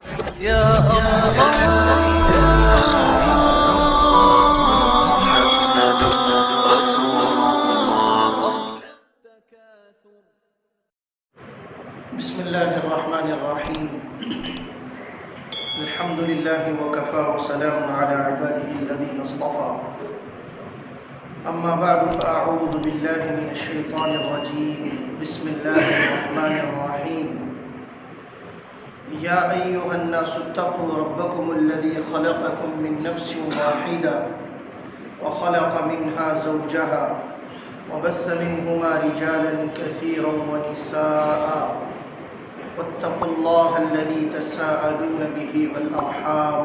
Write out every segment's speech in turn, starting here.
يا الله محمد رسول الله. بسم الله الرحمن الرحيم. الحمد لله وكفى وسلام على عباده الذين اصطفى. أما بعد فأعوذ بالله من الشيطان الرجيم. بسم الله الرحمن الرحيم. يا أيها الناس اتقوا ربكم الذي خلقكم من نفس واحدة وخلق منها زوجها وبث منهما رجالا كثيرا ونساء واتقوا الله الذي تساءلون به والأرحام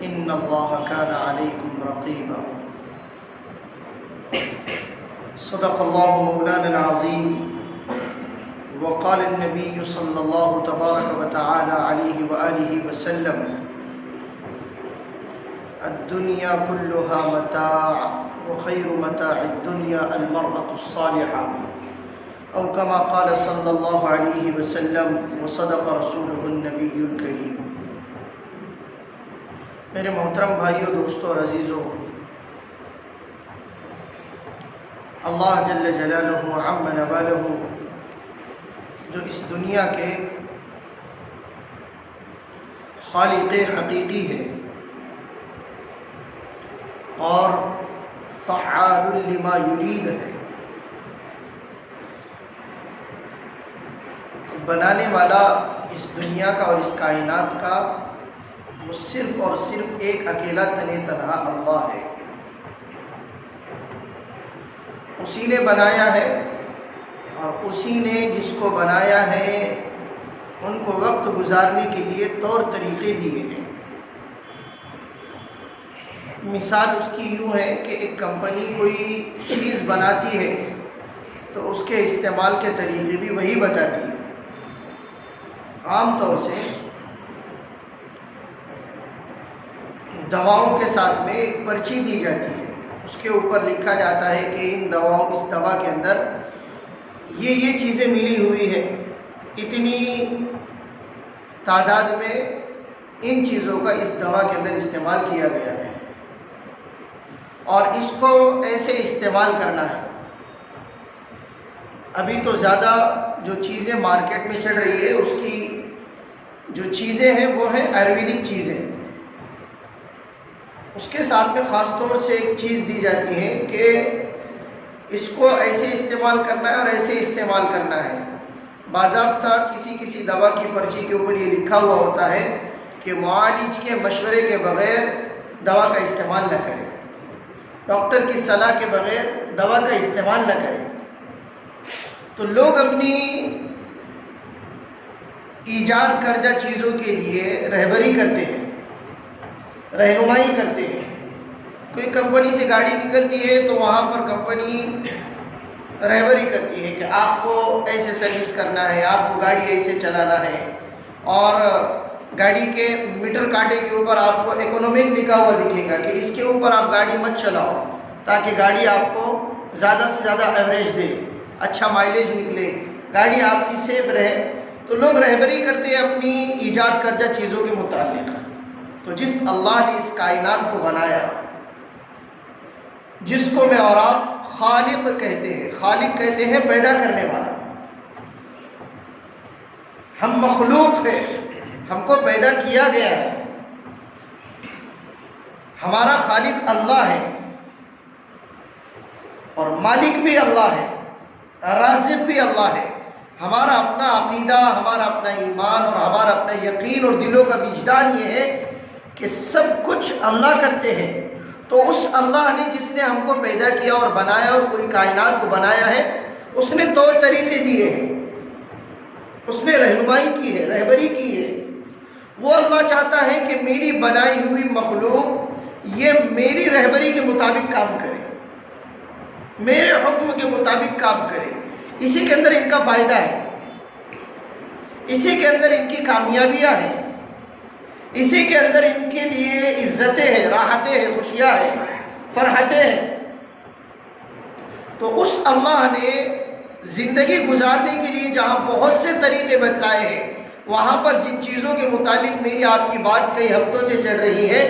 إن الله كان عليكم رقيبا. صدق الله مولانا العظيم. وقال النبي صلى الله تبارك وتعالى عليه وآله وسلم الدنيا كلها متاع وخير متاع الدنيا المرأة الصالحة أو كما قال صلى الله عليه وسلم وصدق رسوله النبي الكريم. میرے محترم بھائیوں، دوستوں اور عزیزوں، اللہ جل جلالہ عم نوالہ جو اس دنیا کے خالق حقیقی ہے اور فعال لما یرید ہے، بنانے والا اس دنیا کا اور اس کائنات کا وہ صرف اور صرف ایک اکیلا تنہا اللہ ہے. اسی نے بنایا ہے اور اسی نے جس کو بنایا ہے ان کو وقت گزارنے کے لیے طور طریقے دیے ہیں. مثال اس کی یوں ہے کہ ایک کمپنی کوئی چیز بناتی ہے تو اس کے استعمال کے طریقے بھی وہی بتاتی ہے. عام طور سے دواؤں کے ساتھ میں ایک پرچی دی جاتی ہے، اس کے اوپر لکھا جاتا ہے کہ ان دواؤں اس دوا کے اندر یہ چیزیں ملی ہوئی ہیں، اتنی تعداد میں ان چیزوں کا اس دوا کے اندر استعمال کیا گیا ہے اور اس کو ایسے استعمال کرنا ہے. ابھی تو زیادہ جو چیزیں مارکیٹ میں چل رہی ہے اس کی جو چیزیں ہیں وہ ہیں آیورویدک چیزیں. اس کے ساتھ میں خاص طور سے ایک چیز دی جاتی ہے کہ اس کو ایسے استعمال کرنا ہے اور ایسے استعمال کرنا ہے. باضابطہ کسی دوا کی پرچی کے اوپر یہ لکھا ہوا ہوتا ہے کہ معالج کے مشورے کے بغیر دوا کا استعمال نہ کریں، ڈاکٹر کی صلاح کے بغیر دوا کا استعمال نہ کریں. تو لوگ اپنی ایجاد کردہ چیزوں کے لیے رہبری کرتے ہیں، رہنمائی کرتے ہیں. کوئی کمپنی سے گاڑی نکلتی ہے تو وہاں پر کمپنی رہبری کرتی ہے کہ آپ کو ایسے سروس کرنا ہے، آپ کو گاڑی ایسے چلانا ہے، اور گاڑی کے میٹر کانٹے کے اوپر آپ کو اکنامک لکھا ہوا دکھے گا کہ اس کے اوپر آپ گاڑی مت چلاؤ تاکہ گاڑی آپ کو زیادہ سے زیادہ ایوریج دے، اچھا مائلیج نکلے، گاڑی آپ کی سیف رہے. تو لوگ رہبری کرتے ہیں اپنی ایجاد کردہ چیزوں کے متعلق. تو جس اللہ نے اس کائنات کو بنایا، جس کو میں اور آپ خالق کہتے ہیں، خالق کہتے ہیں پیدا کرنے والا. ہم مخلوق ہیں، ہم کو پیدا کیا گیا ہے. ہمارا خالق اللہ ہے اور مالک بھی اللہ ہے، رازق بھی اللہ ہے. ہمارا اپنا عقیدہ، ہمارا اپنا ایمان اور ہمارا اپنا یقین اور دلوں کا وجدان یہ ہے کہ سب کچھ اللہ کرتے ہیں. تو اس اللہ نے جس نے ہم کو پیدا کیا اور بنایا اور پوری کائنات کو بنایا ہے، اس نے طور طریقے دیے ہیں، اس نے رہنمائی کی ہے، رہبری کی ہے. وہ اللہ چاہتا ہے کہ میری بنائی ہوئی مخلوق یہ میری رہبری کے مطابق کام کرے، میرے حکم کے مطابق کام کرے. اسی کے اندر ان کا فائدہ ہے، اسی کے اندر ان کی کامیابیاں ہیں، اسی کے اندر ان کے لیے عزتیں ہیں، راحتیں ہیں، خوشیاں ہیں، فرحتیں ہیں. تو اس اللہ نے زندگی گزارنے کے لیے جہاں بہت سے طریقے بتلائے ہیں، وہاں پر جن چیزوں کے متعلق میری آپ کی بات کئی ہفتوں سے چل رہی ہے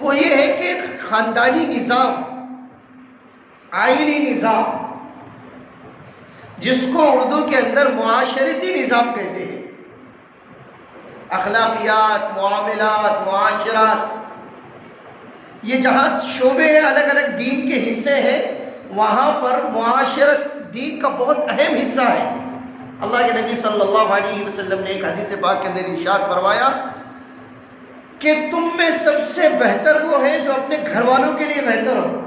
وہ یہ ہے کہ خاندانی نظام، آئینی نظام، جس کو اردو کے اندر معاشرتی نظام کہتے ہیں، اخلاقیات، معاملات، معاشرات، یہ جہاں شعبے ہیں، الگ الگ دین کے حصے ہیں، وہاں پر معاشرت دین کا بہت اہم حصہ ہے۔ اللہ کے نبی صلی اللہ علیہ وسلم نے ایک حدیث پاک کے اندر ارشاد فرمایا کہ تم میں سب سے بہتر وہ ہے جو اپنے گھر والوں کے لیے بہتر ہو۔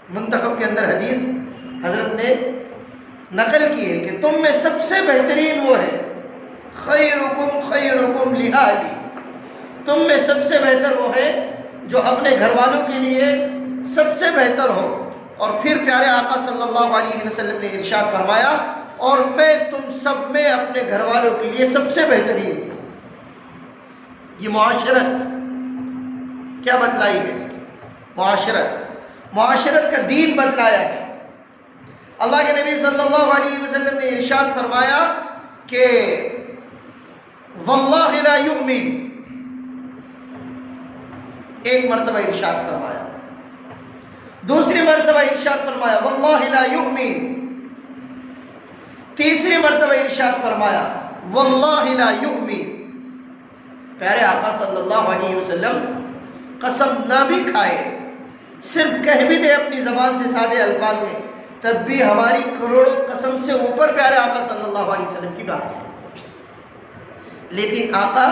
منتخب کے اندر حدیث حضرت نے نقل کی ہے کہ تم میں سب سے بہترین وہ ہے، خیرکم خیرکم لأہلی، تم میں سب سے بہتر وہ ہے جو اپنے گھر والوں کے لیے سب سے بہتر ہو۔ اور پھر پیارے آقا صلی اللہ علیہ وسلم نے ارشاد فرمایا اور میں تم سب میں اپنے گھر والوں کے لیے سب سے بہترین ہوں۔ یہ معاشرت کیا بتلائی ہے؟ معاشرت کا دین بتلایا ہے۔ اللہ کے نبی صلی اللہ علیہ وسلم نے ارشاد فرمایا کہ واللہ لا یؤمن، ایک مرتبہ ارشاد فرمایا، دوسری مرتبہ ارشاد فرمایا واللہ لا یؤمن، تیسری مرتبہ ارشاد فرمایا واللہ لا یؤمن۔ پیارے آقا صلی اللہ علیہ وسلم قسم نہ بھی کھائے، صرف کہہ بھی دے اپنی زبان سے سادے الفاظ میں، تب بھی ہماری کروڑوں قسم سے اوپر پیارے آقا صلی اللہ علیہ وسلم کی بات ہے۔ لیکن آقا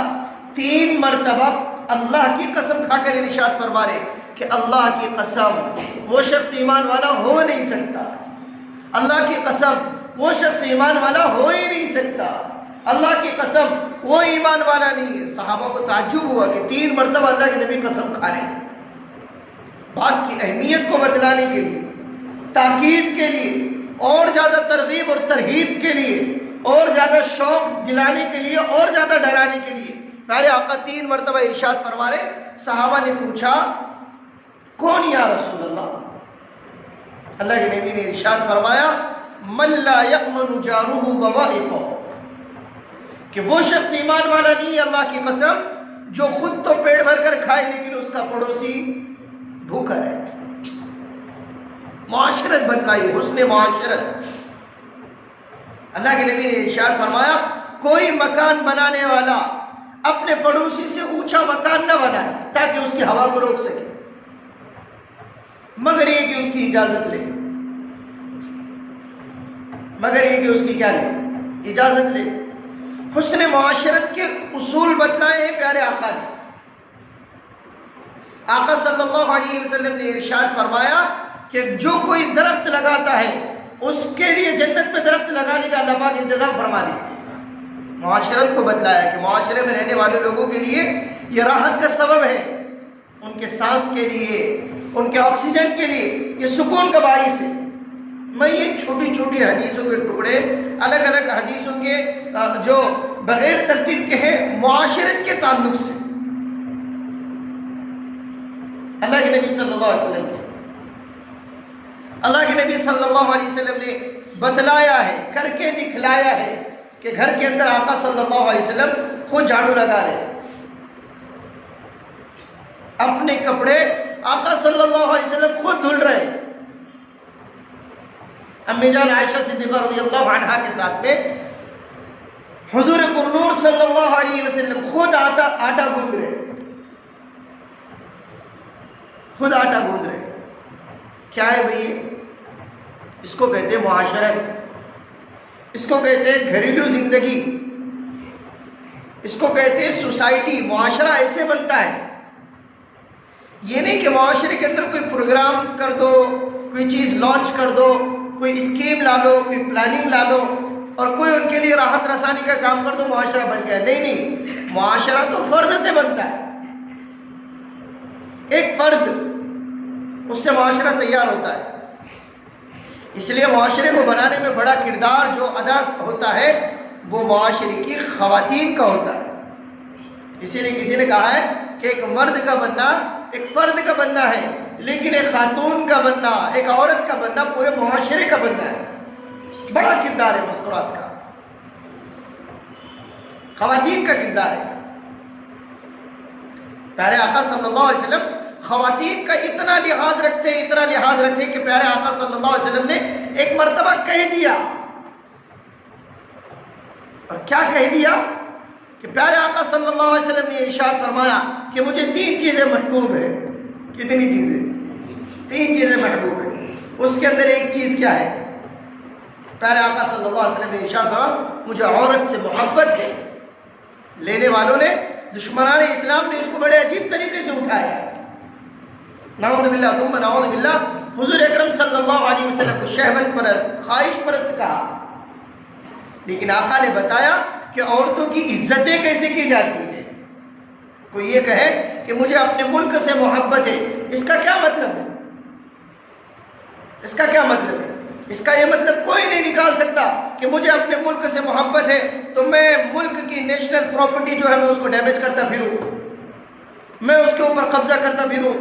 3 مرتبہ اللہ کی قسم کھا کر ارشاد فرما رہے کہ اللہ کی قسم وہ شخص ایمان والا ہو نہیں سکتا، اللہ کی قسم وہ شخص ایمان والا ہو ہی نہیں سکتا، اللہ کی قسم وہ ایمان والا نہیں ہے۔ صحابہ کو تعجب ہوا کہ 3 مرتبہ اللہ کے نبی قسم کھا رہے ہیں۔ بات کی اہمیت کو بتلانے کے لیے، تاکید کے لیے، اور زیادہ ترغیب اور ترہیب کے لیے، اور زیادہ شوق دلانے کے لیے، اور زیادہ ڈرانے کے لیے پیارے آقا 3 مرتبہ ارشاد فرما رہے۔ صحابہ نے پوچھا کون یا رسول اللہ؟ اللہ کے نبی نے ارشاد فرمایا من لا یأمن جارہ بوائقہ، کہ وہ شخص ایمان والا نہیں ہے اللہ کی قسم جو خود تو پیٹ بھر کر کھائے لیکن اس کا پڑوسی بھوکا ہے۔ معاشرت بتلائی، حسن معاشرت۔ اللہ کے نبی نے ارشاد فرمایا کوئی مکان بنانے والا اپنے پڑوسی سے اونچا مکان نہ بنائے تاکہ اس کی ہوا کو روک سکے، مگر یہ کہ اس کی اجازت لے، مگر یہ کہ اس کی کیا لے؟ اجازت لے۔ حسن معاشرت کے اصول بتلائے ہیں پیارے آقا نے۔ آقا صلی اللہ علیہ وسلم نے ارشاد فرمایا کہ جو کوئی درخت لگاتا ہے اس کے لیے جنت میں درخت لگانے کا اللہ پاک انتظام فرما دیتے ہیں۔ معاشرت کو بتلایا کہ معاشرے میں رہنے والے لوگوں کے لیے یہ راحت کا سبب ہے، ان کے سانس کے لیے، ان کے آکسیجن کے لیے یہ سکون کا باعث ہے۔ میں یہ چھوٹی چھوٹی حدیثوں کے ٹکڑے، الگ الگ حدیثوں کے جو بغیر ترتیب کے ہیں معاشرت کے تعلق سے، اللہ کے نبی صلی اللہ علیہ وسلم کے، اللہ کے نبی صلی اللہ علیہ وسلم نے بتلایا ہے، کر کے دکھلایا ہے کہ گھر کے اندر آقا صلی اللہ علیہ وسلم خود جھاڑو لگا رہے، اپنے کپڑے آقا صلی اللہ علیہ وسلم خود دھل رہے، امی جان عائشہ صدیقہ رضی اللہ عنہا کے ساتھ میں حضور پرنور صلی اللہ علیہ وسلم خود آٹا گوندھ رہے، خود آٹا گوندھ رہے۔ کیا ہے بھئی؟ اس کو کہتے ہیں معاشرت، اس کو کہتے ہیں گھریلو زندگی، اس کو کہتے ہیں سوسائٹی۔ معاشرہ ایسے بنتا ہے، یہ نہیں کہ معاشرے کے اندر کوئی پروگرام کر دو، کوئی چیز لانچ کر دو، کوئی اسکیم لا لو، کوئی پلاننگ لا لو اور کوئی ان کے لیے راحت رسانی کا کام کر دو، معاشرہ بن گیا۔ نہیں نہیں، معاشرہ تو فرد سے بنتا ہے، ایک فرد، اس سے معاشرہ تیار ہوتا ہے۔ اس لیے معاشرے کو بنانے میں بڑا کردار جو ادا ہوتا ہے وہ معاشرے کی خواتین کا ہوتا ہے۔ اسی لیے کسی نے کہا ہے کہ ایک مرد کا بننا، ایک فرد کا بننا ہے، لیکن ایک خاتون کا بننا، ایک عورت کا بننا پورے معاشرے کا بننا ہے۔ بڑا کردار ہے مستورات کا۔ خواتین کا کردار ہے. پیارے آقا صلی اللہ علیہ وسلم خواتین کا اتنا لحاظ رکھتے کہ پیارے آقا صلی اللہ علیہ وسلم نے ایک مرتبہ کہہ دیا. اور کیا کہہ دیا کہ پیارے آقا صلی اللہ علیہ وسلم نے ارشاد فرمایا کہ مجھے 3 چیزیں محبوب ہیں. کتنی چیزیں؟ 3 چیزیں محبوب ہیں. اس کے اندر ایک چیز کیا ہے؟ پیارے آقا صلی اللہ علیہ وسلم نے ارشاد فرمایا مجھے عورت سے محبت ہے. لینے والوں نے، دشمنان اسلام نے اس کو بڑے عجیب طریقے سے اٹھایا. نعوذ باللہ ثم نعوذ باللہ. حضور اکرم صلی اللہ علیہ وسلم کو شہوت پرست، خواہش پرست کہا. لیکن آقا نے بتایا کہ عورتوں کی عزتیں کیسے کی جاتی ہیں. کوئی یہ کہے کہ مجھے اپنے ملک سے محبت ہے، اس کا کیا مطلب ہے؟ اس کا کیا مطلب ہے؟ اس کا یہ مطلب کوئی نہیں نکال سکتا کہ مجھے اپنے ملک سے محبت ہے تو میں ملک کی نیشنل پراپرٹی جو ہے میں اس کو ڈیمیج کرتا پھروں، میں اس کے اوپر قبضہ کرتا پھروں،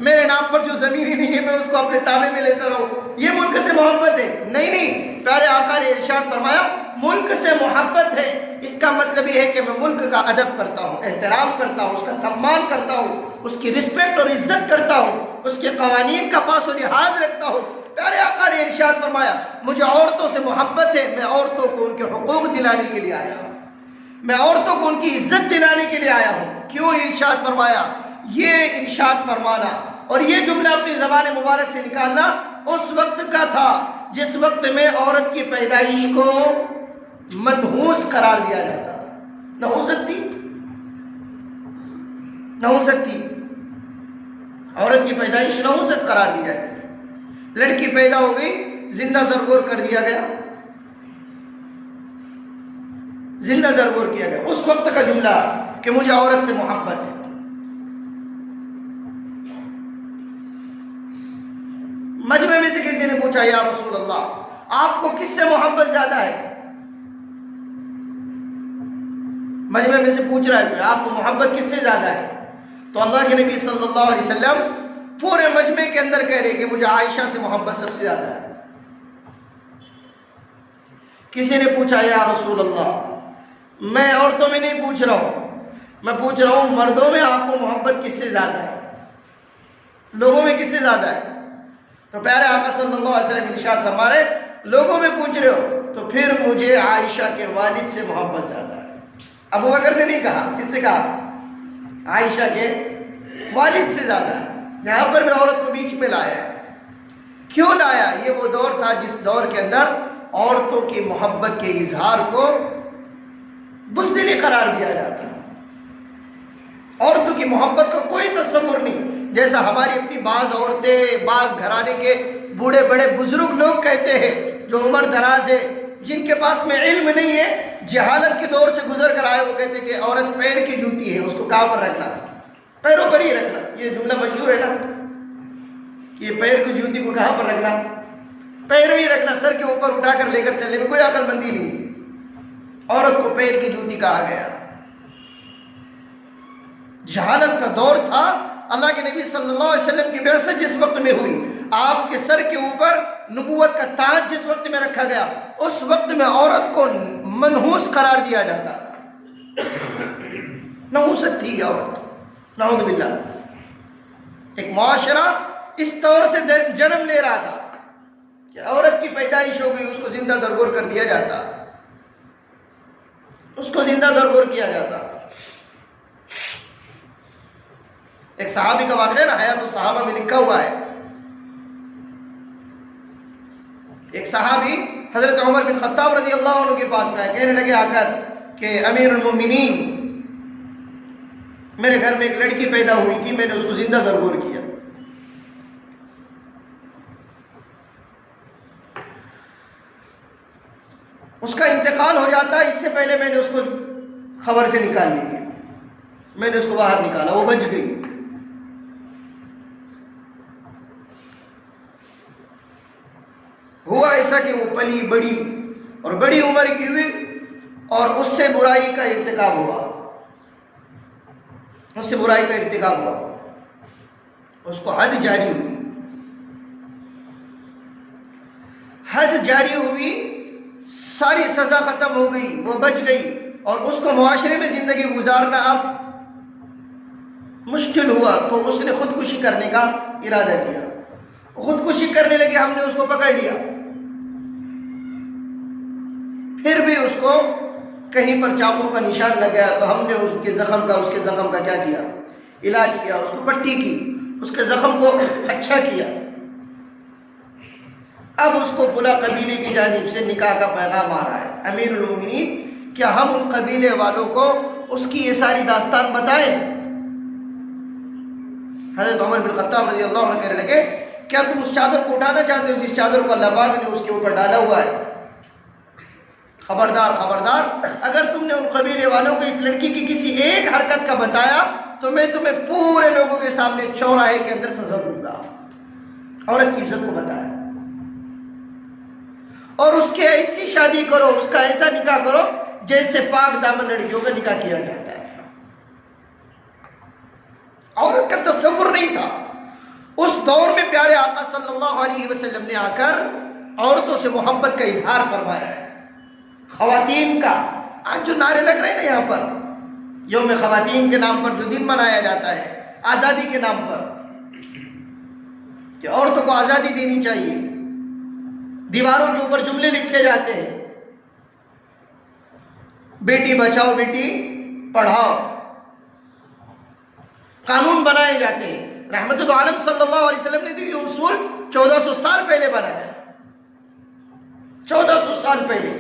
میرے نام پر جو زمین ہی نہیں ہے میں اس کو اپنے تابع میں لیتا رہوں. یہ ملک سے محبت ہے؟ نہیں. پیارے آقا نے ارشاد فرمایا ملک سے محبت ہے، اس کا مطلب یہ ہے کہ میں ملک کا ادب کرتا ہوں، احترام کرتا ہوں، اس کا سمان کرتا ہوں، اس کی رسپیکٹ اور عزت کرتا ہوں، اس کے قوانین کا پاس و لحاظ رکھتا ہوں. پیارے آقا نے ارشاد فرمایا مجھے عورتوں سے محبت ہے، میں عورتوں کو ان کے حقوق دلانے کے لیے آیا ہوں، میں عورتوں کو ان کی عزت دلانے کے لیے آیا ہوں. کیوں ارشاد فرمایا؟ یہ ارشاد فرمانا اور یہ جملہ اپنی زبان مبارک سے نکالنا اس وقت کا تھا جس وقت میں عورت کی پیدائش کو منحوس قرار دیا جاتا تھا. نحوست تھی. عورت کی پیدائش نحوست قرار دی جاتی تھی. لڑکی پیدا ہو گئی، زندہ درگور کر دیا گیا، زندہ درگور کیا گیا. اس وقت کا جملہ کہ مجھے عورت سے محبت ہے. مجمع میں سے کسی نے پوچھا یا رسول اللہ آپ کو کس سے محبت زیادہ ہے؟ مجمع میں سے پوچھ رہا ہے کہ آپ کو محبت کس سے زیادہ ہے؟ تو اللہ کے نبی صلی اللہ علیہ وسلم پورے مجمع کے اندر کہہ رہے کہ مجھے عائشہ سے محبت سب سے زیادہ ہے. کسی نے پوچھا یا رسول اللہ میں عورتوں میں نہیں پوچھ رہا ہوں، میں پوچھ رہا ہوں مردوں میں آپ کو محبت کس سے زیادہ ہے، لوگوں میں کس سے زیادہ ہے؟ تو پیارے آقا صلی اللہ علیہ وسلم ارشاد فرما رہے لوگوں میں پوچھ رہے ہو تو پھر مجھے عائشہ کے والد سے محبت زیادہ ہے. ابو بکر سے نہیں کہا، کس سے کہا؟ عائشہ کے والد سے زیادہ ہے. یہاں پر میں عورت کو بیچ میں لایا ہے. کیوں لایا؟ یہ وہ دور تھا جس دور کے اندر عورتوں کی محبت کے اظہار کو بزدلی قرار دیا جاتا. عورتوں کی محبت کا کوئی تصور نہیں. جیسا ہماری اپنی بعض عورتیں، بعض گھرانے کے بوڑھے بڑے بزرگ لوگ کہتے ہیں جو عمر دراز ہے، جن کے پاس میں علم نہیں ہے، جہالت کے دور سے گزر کر آئے، وہ کہتے ہیں کہ عورت پیر کی جوتی ہے، اس کو کہاں پر رکھنا؟ پیروں پر ہی رکھنا. یہ جملہ مشہور ہے نا کہ یہ پیر کی جوتی کو کہاں پر رکھنا؟ پیر ہی رکھنا. سر کے اوپر اٹھا کر لے کر چلنے میں کوئی عقل مندی نہیں ہے. عورت کو پیر کی جوتی کہا گیا. جہالت کا دور تھا. اللہ کے نبی صلی اللہ علیہ وسلم کی بعثت جس وقت میں ہوئی، آپ کے سر کے اوپر نبوت کا تاج جس وقت میں رکھا گیا، اس وقت میں عورت کو منحوس قرار دیا جاتا. نحوست تھی عورت. نعوذ باللہ. ایک معاشرہ اس طور سے جنم لے رہا تھا کہ عورت کی پیدائش ہو گئی، اس کو زندہ درگور کر دیا جاتا، اس کو زندہ درگور کیا جاتا. ایک صحابی کا واقعہ نا، حیات الصحابہ میں لکھا ہوا ہے. ایک صحابی حضرت عمر بن خطاب رضی اللہ عنہ کے پاس میں کہنے لگے آ کر کہ امیر المومنین، میرے گھر میں ایک لڑکی پیدا ہوئی تھی، میں نے اس کو زندہ درگور کیا. اس کا انتقال ہو جاتا، اس سے پہلے میں نے اس کو خبر سے نکال لیا، میں نے اس کو باہر نکالا، وہ بچ گئی. ہوا ایسا کہ وہ پلی بڑی اور بڑی عمر کی ہوئی اور اس سے برائی کا ارتکاب ہوا، اس سے برائی کا ارتکاب ہوا، اس کو حد جاری ہوئی. حد جاری ہوئی، ساری سزا ختم ہو گئی، وہ بچ گئی. اور اس کو معاشرے میں زندگی گزارنا اب مشکل ہوا تو اس نے خودکشی کرنے کا ارادہ کیا. خودکشی کرنے لگے, ہم نے اس کو پکڑ لیا. پھر بھی اس کو کہیں پر چاقو کا نشان لگ گیا تو ہم نے اس کے زخم کا کیا کیا؟ علاج کیا, اس کو پٹی کی, اس کے زخم کو اچھا کیا. اب اس کو فلاں قبیلے کی جانب سے نکاح کا پیغام آ رہا ہے. امیر المومنین, کیا ہم ان قبیلے والوں کو اس کی یہ ساری داستان بتائیں؟ حضرت عمر بن خطاب رضی اللہ عنہ کہنے لگے, کیا تم اس چادر کو اٹھانا چاہتے ہو جس چادر کو اللہ پاک نے اس کے اوپر ڈالا ہوا ہے؟ خبردار خبردار, اگر تم نے ان قبیلے والوں کو اس لڑکی کی کسی ایک حرکت کا بتایا تو میں تمہیں پورے لوگوں کے سامنے چوراہے کے اندر سزا دوں گا. عورت کی عزت کو بتایا, اور اس کے ایسی شادی کرو, اس کا ایسا نکاح کرو جیسے پاک دامن لڑکیوں کا نکاح کیا جاتا ہے. عورت کا تصور نہیں تھا. اس دور میں پیارے آقا صلی اللہ علیہ وسلم نے آ کر عورتوں سے محبت کا اظہار فرمایا ہے. خواتین کا آج جو نعرے لگ رہے ہیں نا یہاں پر, یوم خواتین کے نام پر جو دن منایا جاتا ہے, آزادی کے نام پر, کہ عورتوں کو آزادی دینی چاہیے, دیواروں کے اوپر جملے لکھے جاتے ہیں, بیٹی بچاؤ بیٹی پڑھاؤ, قانون بنائے جاتے ہیں. رحمت العالم صلی اللہ علیہ وسلم نے یہ اصول 1400 سال پہلے بنایا. 1400 سال پہلے.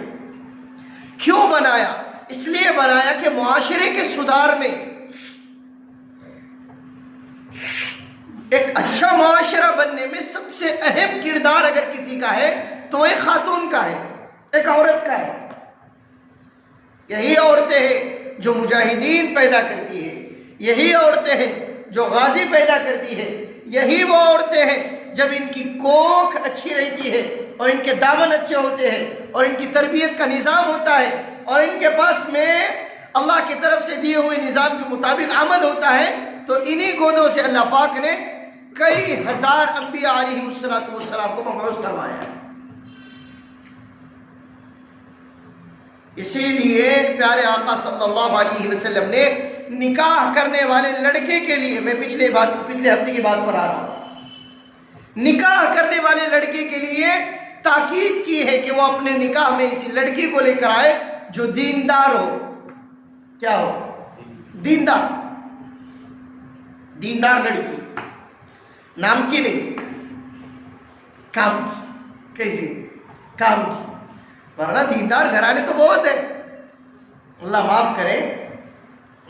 کیوں بنایا؟ اس لیے بنایا کہ معاشرے کے سدھار میں, ایک اچھا معاشرہ بننے میں سب سے اہم کردار اگر کسی کا ہے تو ایک خاتون کا ہے, ایک عورت کا ہے. یہی عورتیں ہیں جو مجاہدین پیدا کرتی ہیں, یہی عورتیں ہیں جو غازی پیدا کرتی ہے, یہی وہ عورتیں ہیں جب ان کی کوکھ اچھی رہتی ہے اور ان کے دامن اچھے ہوتے ہیں اور ان کی تربیت کا نظام ہوتا ہے اور ان کے پاس میں اللہ کی طرف سے دیے ہوئے نظام کے مطابق عمل ہوتا ہے, تو انہی گودوں سے اللہ پاک نے کئی ہزار انبیاء علیہ السلام کو مبعوث فرمایا ہے. اسی لیے پیارے آقا صلی اللہ علیہ وسلم نے نکاح کرنے والے لڑکے کے لیے, میں پچھلے ہفتے کی بات پر آ رہا ہوں, نکاح کرنے والے لڑکے کے لیے تاکید کی ہے کہ وہ اپنے نکاح میں اسی لڑکی کو لے کر آئے جو دیندار ہو. کیا ہو؟ دیندار. دیندار لڑکی, نام کی نہیں, کام کی. کیسی؟ کام کی. ورنہ دیندار گھرانے تو بہت ہے, اللہ معاف کرے,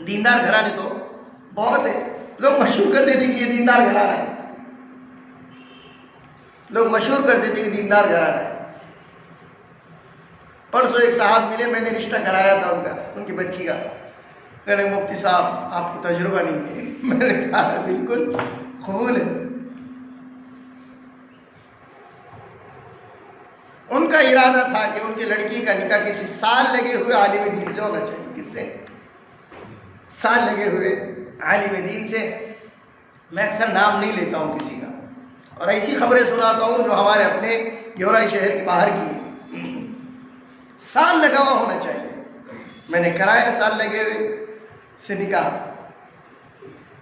دیندار گھرانے تو بہت ہے. لوگ مشہور کر دیتے کہ یہ دیندار گھرانہ ہے, لوگ مشہور کر دیتے کہ دیندار گھرانہ ہے. پرسوں ایک صاحب ملے, میں نے رشتہ کرایا تھا ان کی بچی کا. کہنے مفتی صاحب آپ کو تجربہ نہیں ہے. میں نے کہا بالکل قبول ہے. ان کا ارادہ تھا کہ ان کی لڑکی کا نکاح کسی سال لگے ہوئے عالم دین سے ہونا چاہیے. کس سے؟ سال لگے ہوئے عالم دین سے. میں اکثر نام نہیں لیتا ہوں کسی کا, اور ایسی خبریں سناتا ہوں جو ہمارے اپنے گیورائی شہر کے باہر کی ہے. سال لگا ہوا ہونا چاہیے. میں نے کرایا سال لگے ہوئے سے نکاح.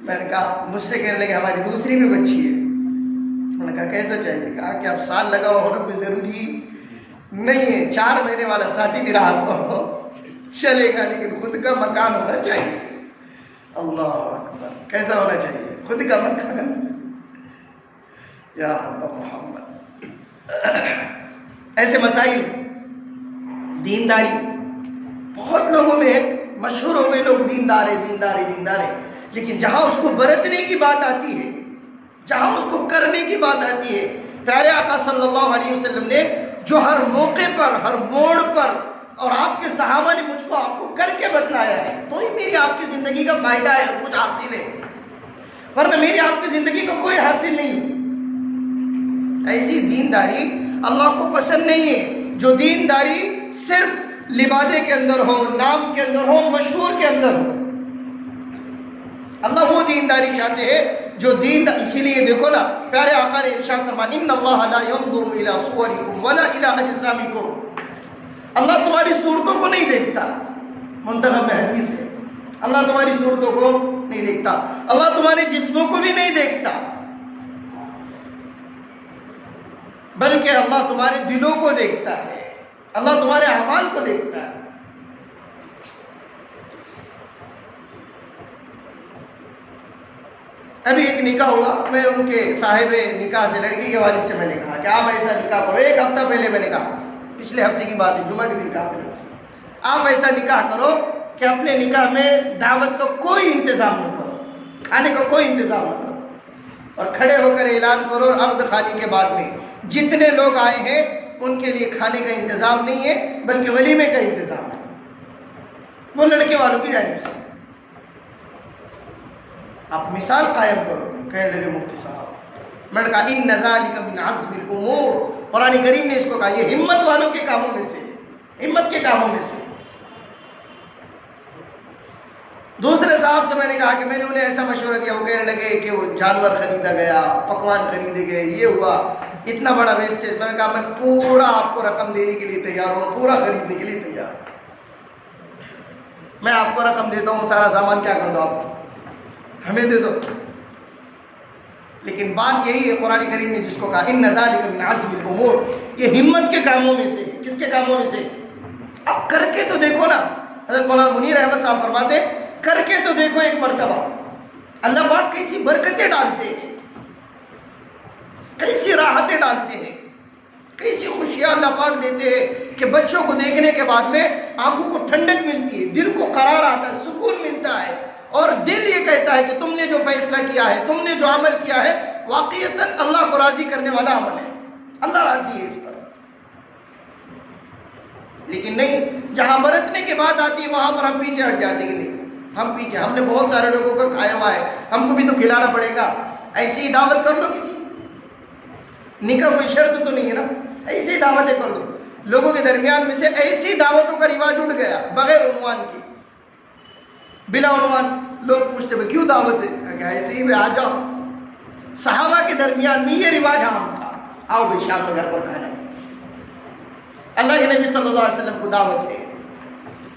میں نے کہا, مجھ سے کہنے لگے ہماری دوسری بھی بچی ہے. میں نے کہا کیسا چاہیے؟ کہا کہ اب سال لگا ہوا ہونا کوئی ضروری نہیں ہے, 4 مہینے والا ساتھی بھی رہا تو چلے گا, لیکن خود کا مکان ہونا چاہیے. اللہ اکبر, کیسا ہونا چاہیے؟ خود کا مکان. یا رب محمد. ایسے مسائل, دینداری بہت لوگوں میں مشہور ہو گئے, لوگ دیندار ہے دیندار ہے دیندار ہے, لیکن جہاں اس کو برتنے کی بات آتی ہے, جہاں اس کو کرنے کی بات آتی ہے, پیارے آقا صلی اللہ علیہ وسلم نے جو ہر موقع پر, ہر موڑ پر, اور آپ کے صحابہ نے مجھ کو آپ کو کر کے بتلایا ہے, تو ہی میری آپ کی زندگی کا فائدہ ہے, کچھ حاصل ہے, ورنہ میری آپ کی زندگی کو کوئی حاصل نہیں. ایسی دینداری اللہ کو پسند نہیں ہے. جو دینداری صرف لبادے کے اندر ہو, نام کے اندر ہو, مشہور کے اندر ہو, اللہ وہ دینداری چاہتے ہیں جو دین. اسی لیے دیکھو نا, پیارے آقا نے ارشاد فرمایا, ان اللہ لا ينظر الى صورکم ولا الى اجسامکم. اللہ تمہاری صورتوں کو نہیں دیکھتا, منتخب میں حدیث ہے، اللہ تمہاری صورتوں کو نہیں دیکھتا، اللہ تمہارے جسموں کو بھی نہیں دیکھتا، بلکہ اللہ تمہارے دلوں کو دیکھتا ہے، اللہ تمہارے اعمال کو دیکھتا ہے۔ ابھی ایک نکاح ہوا، میں ان کے صاحب نکاح سے، لڑکی کے والد سے میں نے کہا کہ آپ ایسا نکاح کرو، ایک ہفتہ پہلے میں نے کہا، پچھلے ہفتے کی بات ہے، جمعہ کے دن کہا، آپ ایسا نکاح کرو کہ اپنے نکاح میں دعوت کا کوئی انتظام نہ کرو، کھانے کا کوئی انتظام نہ کرو، اور کھڑے ہو کر اعلان کرو عقد خانی کے بعد میں جتنے لوگ آئے ہیں ان کے لیے کھانے کا انتظام نہیں ہے بلکہ ولیمے کا انتظام ہے، وہ لڑکے والوں کی جانب سے۔ آپ مثال قائم کرو۔ کہنے لگے مفتی صاحب، میں نے کہا ان ذالک من عزم الامور، قرآن کریم نے اس کو کہا یہ ہمت والوں کے کاموں میں سے، ہمت کے کاموں میں سے۔ دوسرے صاحب سے میں نے کہا کہ میں نے انہیں ایسا مشورہ دیا، وہ کہنے لگے کہ وہ جانور خریدا گیا، پکوان خریدے گئے، یہ ہوا، اتنا بڑا ویسٹیج۔ میں نے کہا میں پورا آپ کو رقم دینے کے لیے تیار ہوں، پورا خریدنے کے لیے تیار ہوں، میں آپ کو رقم دیتا ہوں، سارا سامان کیا کر دو آپ ہمیں دے دو۔ لیکن بات یہی ہے، قرآن کریم نے جس کو کہا ان ذالک من عزم الامور، یہ ہمت کے کاموں میں سے۔ کس کے کاموں میں سے؟ اب کر کے تو دیکھو نا، حضرت مولانا منیر احمد صاحب فرماتے کر کے تو دیکھو ایک مرتبہ، اللہ پاک کیسی برکتیں ڈالتے ہیں، کیسی راحتیں ڈالتے ہیں، کیسی خوشیاں اللہ پاک دیتے ہیں کہ بچوں کو دیکھنے کے بعد میں آنکھوں کو ٹھنڈک ملتی ہے، دل کو قرار آتا ہے، سکون ملتا ہے، اور دل یہ کہتا ہے کہ تم نے جو فیصلہ کیا ہے، تم نے جو عمل کیا ہے، واقعتاً اللہ کو راضی کرنے والا عمل ہے، اللہ راضی ہے اس پر۔ لیکن نہیں، جہاں برتنے کی بات آتی ہے وہاں پر ہم پیچھے ہٹ جاتے ہیں، نہیں ہم پیچھے، ہم نے بہت سارے لوگوں کو کھایا ہوا ہے، ہم کو بھی تو کھلانا پڑے گا، ایسی ہی دعوت کر لو کسی، نکاح کوئی شرط تو نہیں ہے نا، ایسی ہی دعوتیں کر دو۔ لوگوں کے درمیان میں سے ایسی دعوتوں کا رواج اٹھ گیا بغیر عنوان کے، بلا عنوان۔ لوگ پوچھتے ہیں کیوں دعوت ہے، کہ ایسے ہی میں آ جاؤ۔ صحابہ کے درمیان میں یہ رواج عام تھا، آؤ بھائی شام میں گھر پر کھانا ہے، اللہ کے نبی صلی اللہ علیہ وسلم کو دعوت ہے۔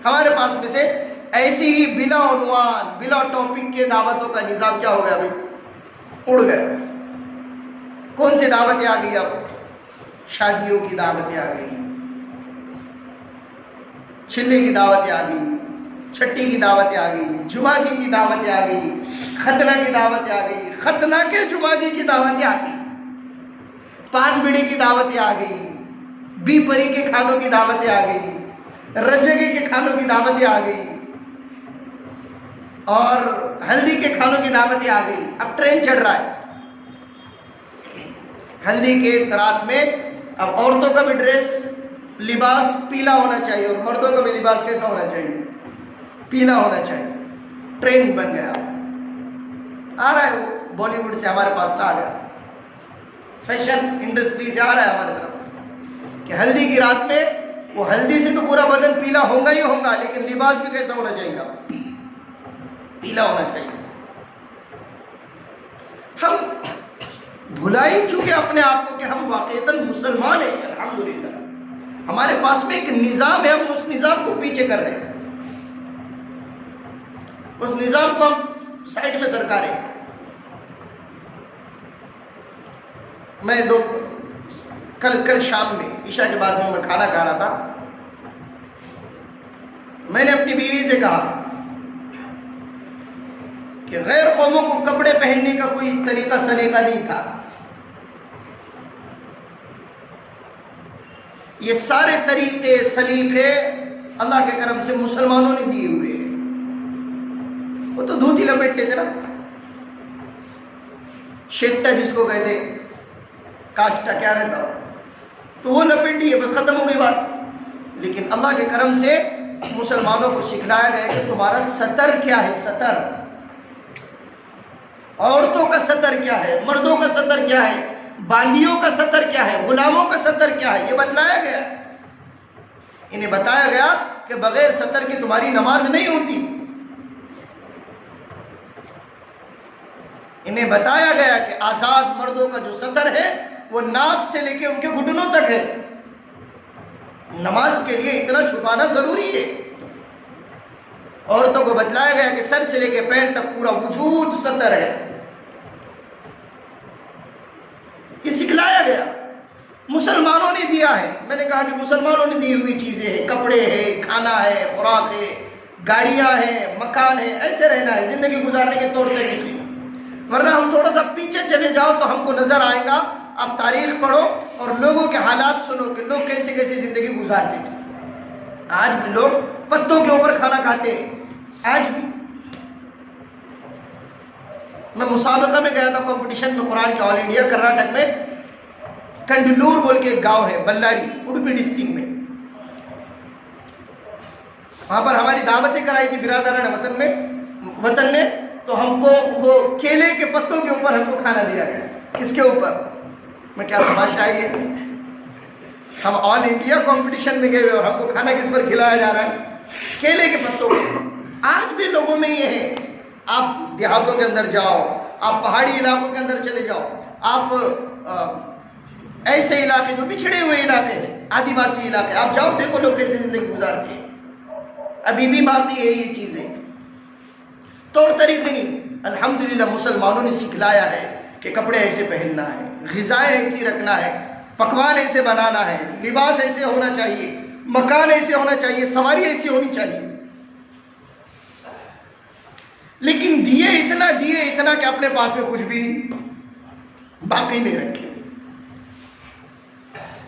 ہمارے پاس میں سے ایسی ہی بلا عنوان بلا ٹاپک کے دعوتوں کا نظام کیا ہو گیا بھائی، اڑ گیا۔ کون سی دعوتیں آ گئی؟ اب شادیوں کی دعوتیں آ گئی، چھلے کی دعوتیں آ گئی، چھٹی کی دعوتیں آ گئی، جمعگی کی دعوتیں آ گئی، ختنہ کی دعوتیں آ گئی، ختنہ کے جمعگی کی دعوتیں آ گئی، پان بیڑی کی دعوتیں آ گئی، بی پری کے کھانوں کی دعوتیں آ گئی، رجگی کے کھانوں کی دعوتیں آ گئی، اور ہلدی کے کھانوں کی دعوتیں آ گئی۔ اب ٹرین چڑھ رہا ہے، ہلدی کے رات میں اب عورتوں کا بھی ڈریس لباس پیلا ہونا چاہیے اور مردوں کا بھی لباس کیسا ہونا چاہیے، پیلا ہونا چاہیے۔ ٹرین بن گیا، آ رہا ہے وہ بالی ووڈ سے ہمارے پاس میں آ گیا، فیشن انڈسٹری سے آ رہا ہے ہمارے طرف کہ ہلدی کی رات میں وہ ہلدی سے تو پورا بدن پیلا ہوگا ہی ہوگا، لیکن لباس بھی کیسا ہونا چاہیے، پیلا ہونا چاہیے۔ ہم بھلا ہی چکے اپنے آپ کو کہ ہم واقعتاً مسلمان ہیں، الحمدللہ ہمارے پاس میں ایک نظام ہے، ہم اس نظام کو پیچھے کر رہے ہیں، اس نظام کو ہم سائڈ میں سرکا رہے ہیں۔ میں کل شام میں عشاء کے بعد میں کھانا کھا رہا تھا، میں نے اپنی بیوی سے کہا کہ غیر قوموں کو کپڑے پہننے کا کوئی طریقہ سلیقہ نہیں تھا، یہ سارے طریقے سلیقے اللہ کے کرم سے مسلمانوں نے دیے ہوئے ہیں۔ وہ تو دھوتی لپیٹتے تھے نا، شیکٹا جس کو کہتے، کاشتا کیا رہتا ہو، تو وہ لپیٹی ہے، بس ختم ہو گئی بات۔ لیکن اللہ کے کرم سے مسلمانوں کو سکھلایا گیا کہ تمہارا ستر کیا ہے، ستر، عورتوں کا ستر کیا ہے، مردوں کا ستر کیا ہے، باندیوں کا ستر کیا ہے، غلاموں کا ستر کیا ہے، یہ بتلایا گیا۔ انہیں بتایا گیا کہ بغیر ستر کی تمہاری نماز نہیں ہوتی، انہیں بتایا گیا کہ آزاد مردوں کا جو ستر ہے وہ ناف سے لے کے ان کے گھٹنوں تک ہے، نماز کے لیے اتنا چھپانا ضروری ہے۔ عورتوں کو بتلایا گیا کہ سر سے لے کے پیر تک پورا وجود ستر ہے، یہ سکھلایا گیا، مسلمانوں نے دیا ہے۔ میں نے کہا کہ مسلمانوں نے دی ہوئی چیزیں ہیں، کپڑے ہیں، کھانا ہے، خوراک ہے، گاڑیاں ہیں، مکان ہے، ایسے رہنا ہے، زندگی گزارنے کے طور طریقے۔ ورنہ ہم تھوڑا سا پیچھے چلے جاؤ تو ہم کو نظر آئے گا، آپ تاریخ پڑھو اور لوگوں کے حالات سنو کہ لوگ کیسے کیسے زندگی گزارتے تھے۔ آج بھی لوگ پتوں کے اوپر کھانا کھاتے ہیں، آج بھی۔ میں مسابقہ میں گیا تھا، کمپٹیشن میں قرآن کے، آل انڈیا، کرناٹک میں کنڈلور بول کے ایک گاؤں ہے، بلاری، اڈپی ڈسٹرکٹ میں۔ وہاں پر ہماری دعوتیں کرائی تھی برادران وطن نے، تو ہم کو وہ کیلے کے پتوں کے اوپر ہم کو کھانا دیا گیا۔ کس کے اوپر؟ میں کیا تماشا ہے یہ؟ ہم آل انڈیا کمپٹیشن میں گئے ہوئے اور ہم کو کھانا کس پر کھلایا جا رہا ہے؟ کیلے کے پتوں پر۔ آج بھی لوگوں میں یہ ہے، آپ دیہاتوں کے اندر جاؤ، آپ پہاڑی علاقوں کے اندر چلے جاؤ، آپ ایسے علاقے جو بچھڑے ہوئے علاقے ہیں، آدیواسی علاقے، آپ جاؤ دیکھو لوگ کیسے زندگی گزارتے ہیں۔ ابھی بھی باقی ہے یہ چیزیں، طور طریقے نہیں۔ الحمدللہ مسلمانوں نے سکھلایا ہے کہ کپڑے ایسے پہننا ہے، غذائیں ایسی رکھنا ہے، پکوان ایسے بنانا ہے، لباس ایسے ہونا چاہیے، مکان ایسے ہونا چاہیے، سواری ایسی ہونی چاہیے۔ لیکن دیے اتنا کہ اپنے پاس میں کچھ بھی باقی نہیں رکھے۔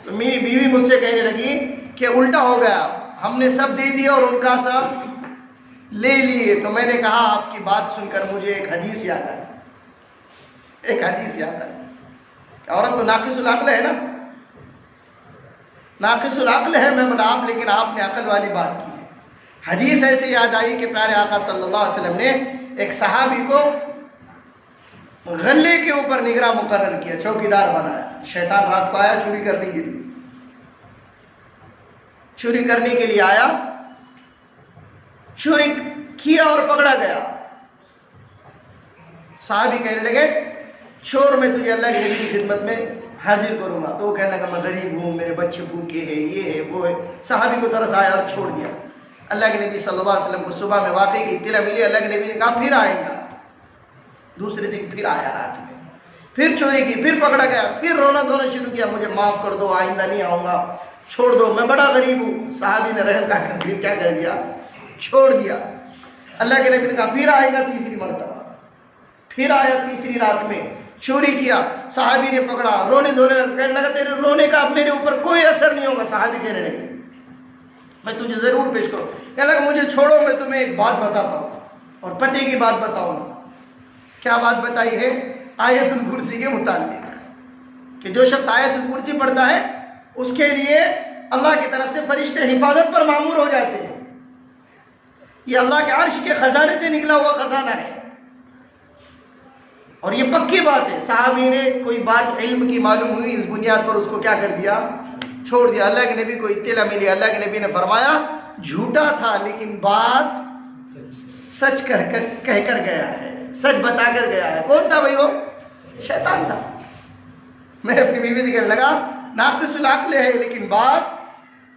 تو میری بیوی مجھ سے کہنے لگی کہ الٹا ہو گیا، ہم نے سب دے دیا اور ان کا سب لے لیے۔ تو میں نے کہا آپ کی بات سن کر مجھے ایک حدیث یاد ہے، ایک حدیث یاد ہے کہ عورت تو ناقص العقل ہے نا، ناقص العقل ہے میں ملاب، لیکن آپ نے عقل والی بات کی ہے۔ حدیث ایسے یاد آئی کہ پیارے آقا صلی اللہ علیہ وسلم نے ایک صحابی کو غلے کے اوپر نگراں مقرر کیا، چوکیدار بنایا۔ شیطان رات کو آیا چوری کرنے کے لیے، چوری کرنے کے لیے آیا، چوری کیا اور پکڑا گیا۔ صحابی کہنے لگے چور میں تجھے اللہ کے نبی کی خدمت میں حاضر کروں گا۔ تو وہ کہنے لگا میں غریب ہوں، میرے بچے بھوکے ہیں، یہ ہے وہ ہے۔ صحابی کو ترس آیا اور چھوڑ دیا۔ اللہ کے نبی صلی اللہ علیہ وسلم کو صبح میں واقعے کی اطلاع ملی، اللہ کے نبی نے کہا پھر آئیں گا۔ دوسرے دن پھر آیا رات میں، پھر چوری کی، پھر پکڑا گیا، پھر رونا دھونا شروع کیا، مجھے معاف کر دو، آئندہ نہیں آؤں گا، چھوڑ دو، میں بڑا غریب ہوں۔ صحابی نے رحم کا کر پھر کیا کر دیا، چھوڑ دیا۔ اللہ کے نبی نے کہا پھر آئے گا تیسری مرتبہ، پھر آیا تیسری رات میں، چوری کیا، صحابی نے پکڑا، رونے دھونے لگا، کہنے لگا تیرے رونے کا اب میرے اوپر کوئی اثر نہیں ہوگا۔ صحابی کہنے لگے میں تجھے ضرور پیش کروں۔ کہنے لگا مجھے چھوڑو، میں تمہیں ایک بات بتاتا ہوں اور پتے کی بات بتاؤں گا۔ کیا بات بتائی ہے؟ آیت الکرسی کے متعلق، کہ جو شخص آیت الکرسی پڑھتا ہے اس کے لیے اللہ کی طرف سے فرشتے حفاظت پر مامور ہو جاتے ہیں۔ یہ اللہ کے عرش کے خزانے سے نکلا ہوا خزانہ ہے، اور یہ پکی بات ہے۔ صحابی نے کوئی بات علم کی معلوم ہوئی، اس بنیاد پر اس کو کیا کر دیا، چھوڑ دیا۔ اللہ کے نبی کو اطلاع ملی، اللہ کے نبی نے فرمایا جھوٹا تھا لیکن بات سچ کہہ کر گیا ہے، سچ بتا کر گیا ہے۔ کون تھا بھائی؟ وہ شیطان تھا۔ میں اپنی بیوی سے کہنے لگا ناقص العقل ہے لیکن بات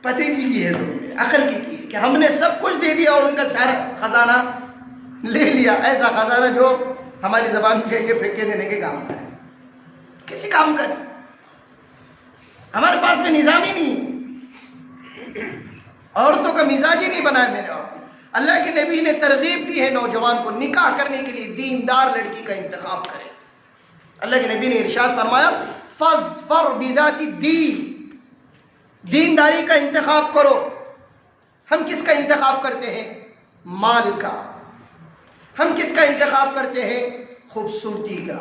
پتے کی ہے، تم نے عقل کی ہے، کہ ہم نے سب کچھ دے دیا اور ان کا سارا خزانہ لے لیا۔ ایسا خزانہ جو ہماری زبان میں کہیں گے پھینکے دینے کے کام کا ہے، کسی کام کا نہیں۔ ہمارے پاس میں نظام ہی نہیں، عورتوں کا مزاج ہی نہیں بنایا میں نے۔ اللہ کے نبی نے ترغیب دی ہے نوجوان کو نکاح کرنے کے لیے دیندار لڑکی کا انتخاب کرے۔ اللہ کے نبی نے ارشاد فرمایا فَاظْفَرْ بِذَاتِ الدِّينِ، دینداری کا انتخاب کرو۔ ہم کس کا انتخاب کرتے ہیں؟ مال کا۔ ہم کس کا انتخاب کرتے ہیں؟ خوبصورتی کا۔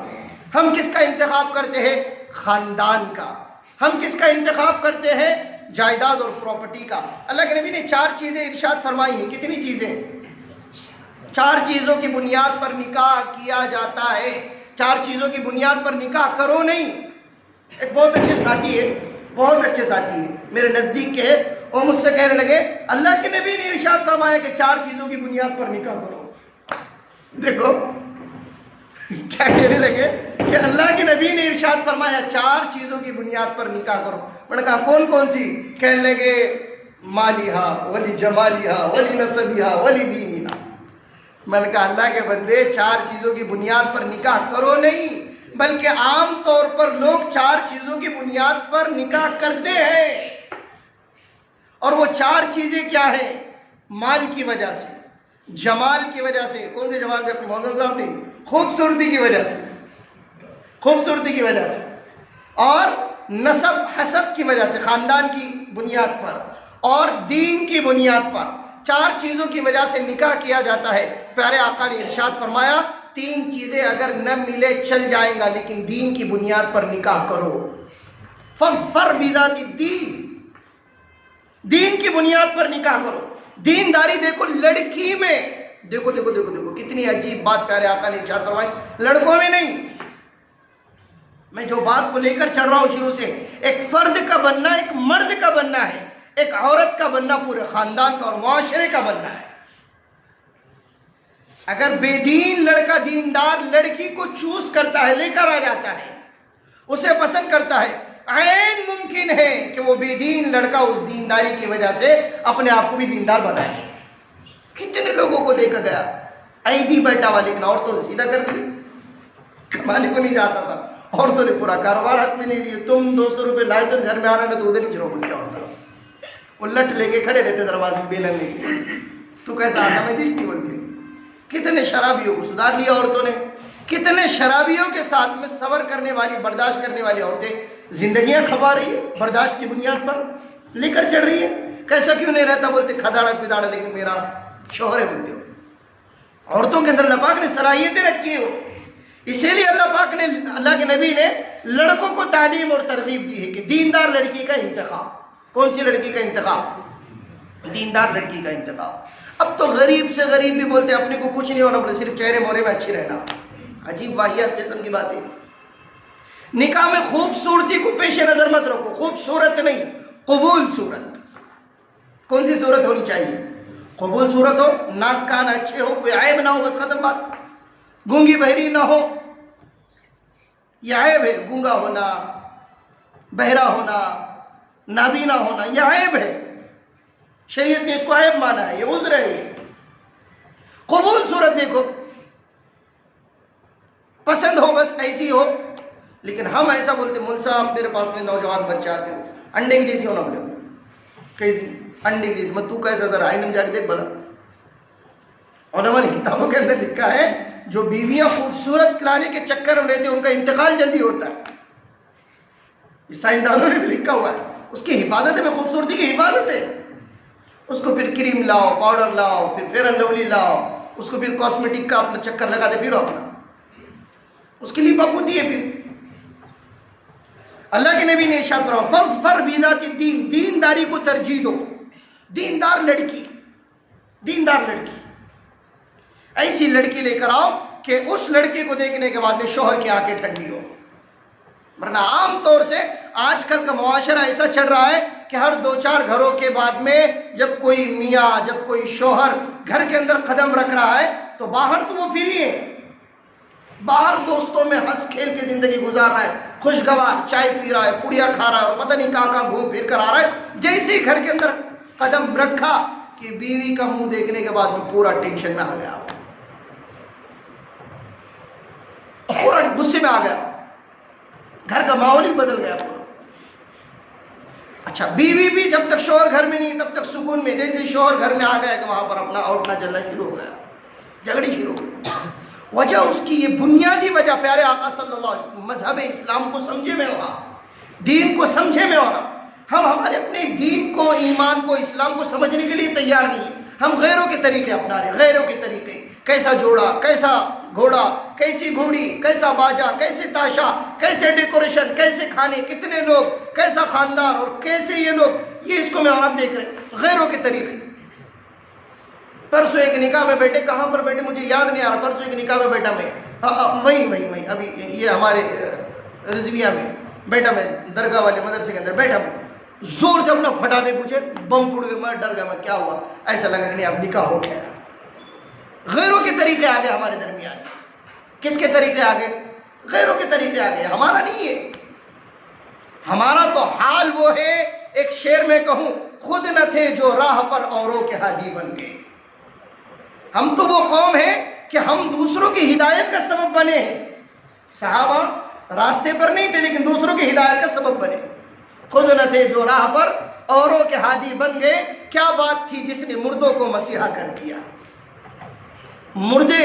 ہم کس کا انتخاب کرتے ہیں؟ خاندان کا۔ ہم کس کا انتخاب کرتے ہیں؟ جائیداد اور پراپرٹی کا۔ اللہ کے نبی نے 4 چیزیں ارشاد فرمائی ہیں۔ کتنی چیزیں؟ 4 چیزوں کی بنیاد پر نکاح کیا جاتا ہے۔ 4 چیزوں کی بنیاد پر نکاح کرو نہیں۔ ایک بہت اچھے ساتھی ہے، بہت اچھے ساتھی ہے، میرے نزدیک کے، وہ مجھ سے کہنے لگے اللہ کے نبی نے ارشاد فرمایا کہ 4 چیزوں کی بنیاد پر نکاح کرو۔ دیکھو کیا کہنے لگے کہ اللہ کے نبی نے ارشاد فرمایا 4 چیزوں کی بنیاد پر نکاح کرو۔ میں نے کہا کون کون سی؟ کہنے لگے مالیہا ولی جمالیہا ولی نسبیہا ولی دینیہا۔ میں نے کہا اللہ کے بندے 4 چیزوں کی بنیاد پر نکاح کرو نہیں، بلکہ عام طور پر لوگ 4 چیزوں کی بنیاد پر نکاح کرتے ہیں، اور وہ 4 چیزیں کیا ہیں؟ مال کی وجہ سے، جمال کی وجہ سے، کون سے جمال پہ اپنے محمد صاحب نے، خوبصورتی کی وجہ سے، خوبصورتی کی وجہ سے، اور نسب حسب کی وجہ سے، خاندان کی بنیاد پر، اور دین کی بنیاد پر 4 چیزوں کی وجہ سے نکاح کیا جاتا ہے۔ پیارے آقا نے ارشاد فرمایا 3 چیزیں اگر نہ ملے چل جائیں گا، لیکن دین کی بنیاد پر نکاح کرو۔ فَاظْفَرْ بِذَاتِ الدِّینِ، دین کی بنیاد پر نکاح کرو۔ دینداری دیکھو لڑکی میں، دیکھو دیکھو دیکھو دیکھو کتنی عجیب بات پیارے آقا نے ارشاد فرمائی، لڑکوں میں نہیں۔ میں جو بات کو لے کر چڑھ رہا ہوں شروع سے، ایک فرد کا بننا، ایک مرد کا بننا ہے، ایک عورت کا بننا پورے خاندان کا اور معاشرے کا بننا ہے۔ اگر بے دین لڑکا دیندار لڑکی کو چوز کرتا ہے، لے کر آ جاتا ہے، اسے پسند کرتا ہے، عین ممکن ہے کہ وہ بے دین لڑکا اس دینداری کی وجہ سے اپنے آپ کو بھی دیندار بنائے۔ کتنے لوگوں کو دیکھا گیا ایدی بیٹا ہوا، لیکن عورتوں نے سیدھا کر دیا، کمانے کو نہیں جاتا تھا، عورتوں نے پورا کاروبار ہاتھ میں نہیں لیا۔ تم 200 روپے لائے تو گھر میں آنا ہے تو ادھر ہی چلو، کیا ہوتا ہے، وہ لٹ لے کے کھڑے رہتے دروازے میں بیلن لے کے، تو کیسا آتا میں دیکھتی بولتی۔ کتنے شرابیوں کو سدھار لیا عورتوں نے، کتنے شرابیوں کے ساتھ میں صبر کرنے والی، برداشت کرنے والی عورتیں زندگیاں کھپا رہی ہے، برداشت کی بنیاد پر لے کر چڑھ رہی ہے۔ کیسا کیوں نہیں رہتا، بولتے کھداڑا پداڑا لیکن میرا شوہر ہے، بولتے ہو۔ عورتوں کے اندر اللہ پاک نے صلاحیتیں رکھی ہو، اسی لیے اللہ پاک نے، اللہ کے نبی نے لڑکوں کو تعلیم اور ترغیب دی ہے کہ دیندار لڑکی کا انتخاب۔ کون سی لڑکی کا انتخاب؟ دیندار لڑکی کا انتخاب۔ اب تو غریب سے غریب بھی بولتے اپنے کو کچھ نہیں ہونا، بولے صرف چہرے مورے میں اچھی رہنا۔ عجیب واحد قسم کی بات ہے۔ نکاح میں خوبصورتی کو پیش نظر مت رکھو، خوبصورت نہیں، قبول صورت۔ کون سی صورت ہونی چاہیے؟ قبول صورت ہو، ناک کان اچھے ہو، کوئی عیب نہ ہو، بس ختم بات۔ گونگی بہری نہ ہو، یہ عیب ہے، گونگا ہونا، بہرا ہونا، نابینا ہونا، یہ عیب ہے، شریعت نے اس کو عیب مانا ہے، یہ عذر ہے۔ یہ قبول صورت دیکھو، پسند ہو، بس ایسی ہو۔ لیکن ہم ایسا بولتے، مول صاحب میرے پاس میں نوجوان بچے آتے ہو، انڈے کی جیسی ہونا، بولے کیسی انڈے کی جیسی، میں تو کیسا ذرا آئینہ میں جا کے دیکھ بھلا۔ علماء نے کتابوں کے اندر لکھا ہے جو بیویاں خوبصورت لانے کے چکر میں لیتے ان کا انتقال جلدی ہوتا ہے۔ سائنسدانوں نے بھی لکھا ہوا ہے، اس کی حفاظت میں خوبصورتی کی حفاظت ہے۔ اس کو پھر کریم لاؤ، پاؤڈر لاؤ، پھر فیئر اینڈ لولی لاؤ، اس کو پھر کاسمیٹک کا اپنا چکر لگا دے، پھر اپنا اس کے لیے پاپوتی ہے۔ پھر اللہ کے نبی نے ارشاد فرمایا فَاظْفَرْ بِذَاتِ الدِّینِ، دینداری کو ترجیح دو۔ دیندار لڑکی، دیندار لڑکی، ایسی لڑکی لے کر آؤ کہ اس لڑکے کو دیکھنے کے بعد میں شوہر کی آنکھیں ٹھنڈی ہو۔ ورنہ عام طور سے آج کل کا معاشرہ ایسا چل رہا ہے کہ ہر 2-4 گھروں کے بعد میں جب کوئی میاں، جب کوئی شوہر گھر کے اندر قدم رکھ رہا ہے تو باہر تو وہ فری ہے، باہر دوستوں میں ہنس کھیل کے زندگی گزار رہا ہے، خوشگوار چائے پی رہا ہے، پوڑیاں کھا رہا ہے، اور پتہ نہیں کہاں گھوم پھر کر آ رہا ہے۔ جیسے ہی گھر کے اندر قدم رکھا کہ بیوی کا منہ دیکھنے کے بعد میں پورا ٹینشن میں آ گیا، پورا غصے میں آ گیا، گھر کا ماحول ہی بدل گیا پورا۔ اچھا، بیوی بھی جب تک شوہر گھر میں نہیں تب تک سکون میں، جیسے شوہر گھر میں آ گیا کہ وہاں پر اپنا اٹھنا جلنا شروع ہو گیا، جھگڑی شروع ہو گئی۔ وجہ اس کی یہ بنیادی وجہ پیارے آقا صلی اللہ علیہ وسلم مذہب اسلام کو سمجھے میں ہو رہا، دین کو سمجھے میں ہو رہا۔ ہم ہمارے اپنے دین کو، ایمان کو، اسلام کو سمجھنے کے لیے تیار نہیں، ہم غیروں کے طریقے اپنا رہے، غیروں کے طریقے، کیسا جوڑا، کیسا گھوڑا، کیسی گھوڑی، کیسا باجا، کیسے تاشا، کیسے ڈیکوریشن، کیسے کھانے، کتنے لوگ، کیسا خاندان، اور کیسے یہ لوگ، یہ اس کو میں آپ دیکھ رہے ہیں، غیروں کے طریقے۔ پرسوں ایک نکاح میں بیٹھے، کہاں پر بیٹھے مجھے یاد نہیں آ رہا، پرسوں ایک نکاح میں بیٹھا میں، وہیں ابھی یہ ہمارے رضویہ میں بیٹھا، میں درگاہ والے مدرسے کے اندر بیٹھا میں، زور سے اپنا پھٹانے پوچھے، بم پھوٹ گئے، میں ڈر گیا، میں کیا ہوا، ایسا لگا کہ نہیں اب نکاح ہو گیا۔ غیروں کے طریقے آگے ہمارے درمیان، کس کے طریقے آگے؟ غیروں کے طریقے آگے، ہمارا نہیں ہے۔ ہمارا تو حال وہ ہے، ایک شعر میں کہوں، خود نہ تھے جو راہ پر اوروں کے ہادی بن گئے۔ ہم تو وہ قوم ہیں کہ ہم دوسروں کی ہدایت کا سبب بنے ہیں. صحابہ راستے پر نہیں تھے لیکن دوسروں کی ہدایت کا سبب بنے. خود نہ تھے جو راہ پر اوروں کے ہادی بن گئے. کیا بات تھی جس نے مردوں کو مسیحا کر دیا؟ مردے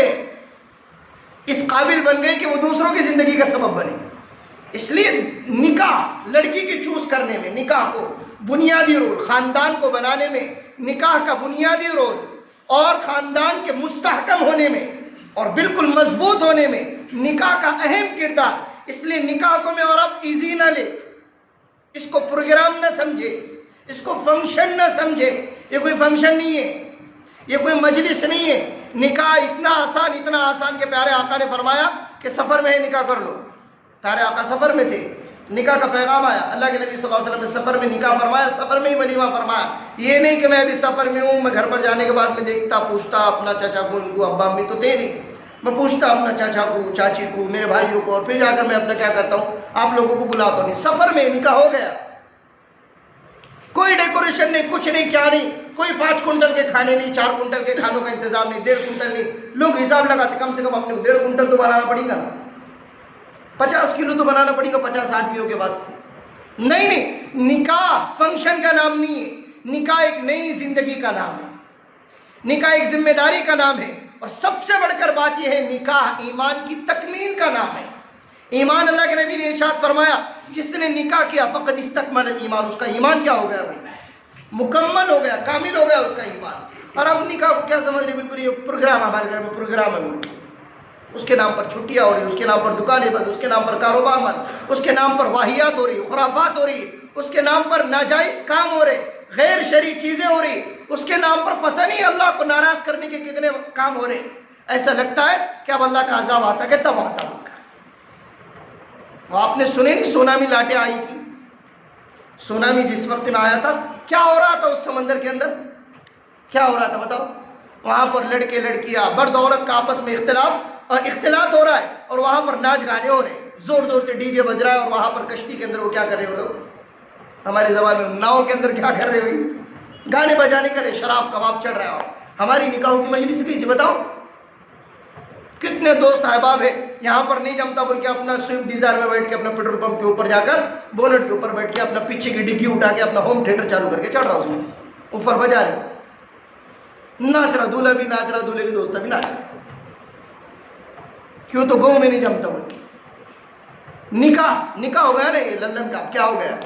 اس قابل بن گئے کہ وہ دوسروں کی زندگی کا سبب بنے. اس لیے نکاح لڑکی کی چوز کرنے میں، نکاح کو بنیادی رول، خاندان کو بنانے میں نکاح کا بنیادی رول، اور خاندان کے مستحکم ہونے میں اور بالکل مضبوط ہونے میں نکاح کا اہم کردار. اس لیے نکاح کو میں اور اب ایزی نہ لے، اس کو پروگرام نہ سمجھے، اس کو فنکشن نہ سمجھے. یہ کوئی فنکشن نہیں ہے، یہ کوئی مجلس نہیں ہے. نکاح اتنا آسان کہ پیارے آقا نے فرمایا کہ سفر میں ہے نکاح کر لو. پیارے آقا سفر میں تھے، نکاح کا پیغام آیا، اللہ کے نبی صلی اللہ علیہ وسلم نے سفر میں نکاح فرمایا، سفر میں ہی ولیمہ فرمایا. یہ نہیں کہ میں ابھی سفر میں ہوں، میں گھر پر جانے کے بعد میں دیکھتا پوچھتا اپنا چچا کو، ان کو ابا امی تو تھے نہیں، میں پوچھتا اپنا چاچا کو، چاچی کو، میرے بھائیوں کو، اور پھر جا کر میں اپنا کیا کرتا ہوں، آپ لوگوں کو بلاتا نہیں. سفر میں نکاح ہو گیا، کوئی ڈیکوریشن نہیں، کچھ نہیں، کیا نہیں، کوئی 5 کنٹل کے کھانے نہیں، 4 کنٹل کے کھانوں کا انتظام نہیں، 1.5 کنٹل نہیں. لوگ حساب لگاتے کم سے کم اپنے 1.5 کنٹل تو بنانا پڑے گا، 50 کلو تو بنانا پڑے گا 50 آدمیوں کے واسطے. نہیں، نکاح فنکشن کا نام نہیں ہے، نکاح ایک نئی زندگی کا نام ہے، نکاح ایک ذمہ داری کا نام ہے. اور سب سے بڑھ کر بات یہ ہے، نکاح ایمان کی تکمیل کا نام ہے. ایمان، اللہ کے نبی نے ارشاد فرمایا جس نے نکاح کیا فقط استکمل الایمان، اس کا ایمان کیا ہو گیا بھائی؟ مکمل ہو گیا، کامل ہو گیا اس کا ایمان. اور اب نکاح کو کیا سمجھ رہے؟ بالکل یہ پروگرام، ہمارے گھر میں پروگرام ہے، اس کے نام پر چھٹیاں ہو رہی، اس کے نام پر دکانیں بند، اس کے نام پر کاروبار بند، اس کے نام پر واہیات ہو رہی، خرافات ہو رہی، اس کے نام پر ناجائز کام ہو رہے، غیر شرعی چیزیں ہو رہی، اس کے نام پر پتہ نہیں اللہ کو ناراض کرنے کے کتنے کام ہو رہے. ایسا لگتا ہے کہ اب اللہ کا عذاب آتا کہ تب آتا ہوگا. آپ نے سنے نہیں سونامی لاٹیں آئی تھی، سونامی جس وقت میں آیا تھا کیا ہو رہا تھا اس سمندر کے اندر؟ کیا ہو رہا تھا بتاؤ؟ وہاں پر لڑکے لڑکیاں مرد عورت کا آپس میں اختلاط ہو رہا ہے، اور وہاں پر ناچ گانے ہو رہے ہیں، زور زور سے ڈی جے بج رہا ہے، اور وہاں پر کشتی کے اندر وہ کیا کر رہے ہو لوگ؟ ہماری زبان میں ناؤ کے اندر کیا کر رہے ہوئی؟ گانے بجانے کرے، شراب کباب چڑھ رہا ہے. اور ہماری نکاحوں کی مجلس کیسی بتاؤ؟ کتنے دوست احباب ہیں یہاں پر نہیں جمتا بلکہ اپنا سوئفٹ ڈیزائر میں بیٹھ کے اپنا پیٹرول پمپ کے اوپر جا کر بونٹ کے اوپر بیٹھ کے اپنا پیچھے کی ڈگی اٹھا کے اپنا ہوم تھیٹر چالو کر کے چڑھ رہا، اس میں اوپر بجا رہے، ناچ رہا، دولہا بھی ناچ رہا، دولہے کی دوستہ بھی ناچ رہا. کیوں؟ تو گاؤں میں نہیں جمتا بلکہ نکاح ہو گیا نا، یہ لندن کا کیا ہو گیا؟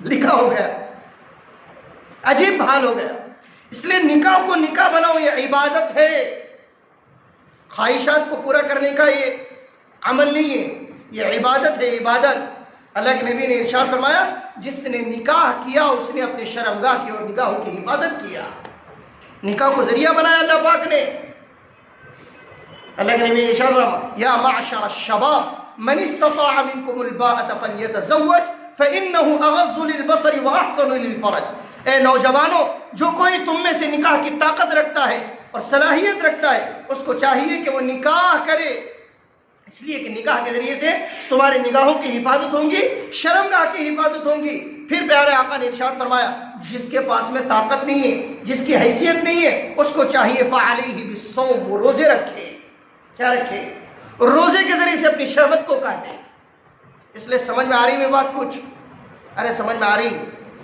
نکاح ہو گیا، عجیب حال ہو گیا. اس لیے نکاح کو نکاح بناؤ، یہ عبادت ہے. خواہشات کو پورا کرنے کا یہ عمل نہیں ہے، یہ عبادت ہے، عبادت. اللہ کے نبی نے ارشاد فرمایا جس نے نکاح کیا اس نے اپنے شرمگاہ کی اور نگاہوں کی حفاظت کیا. نکاح کو ذریعہ بنایا اللہ پاک نے. اللہ کے نبی نے ارشاد فرمایا یا معشر الشباب من استطاع منکم الباءة فلیتزوج فإنه اغض للبصر واحسن للفرج. اے نوجوانوں، جو کوئی تم میں سے نکاح کی طاقت رکھتا ہے اور صلاحیت رکھتا ہے، اس کو چاہیے کہ وہ نکاح کرے، اس لیے کہ نکاح کے ذریعے سے تمہاری نگاہوں کی حفاظت ہوں گی، شرمگاہ کی حفاظت ہوں گی. پھر پیارے آقا نے ارشاد فرمایا جس کے پاس میں طاقت نہیں ہے، جس کی حیثیت نہیں ہے، اس کو چاہیے فعلیہ بالصوم، وہ روزے رکھے. کیا رکھے؟ روزے کے ذریعے سے اپنی شہوت کو کاٹے. اس لیے سمجھ میں آ رہی ہے بات کچھ؟ ارے سمجھ میں آ رہی؟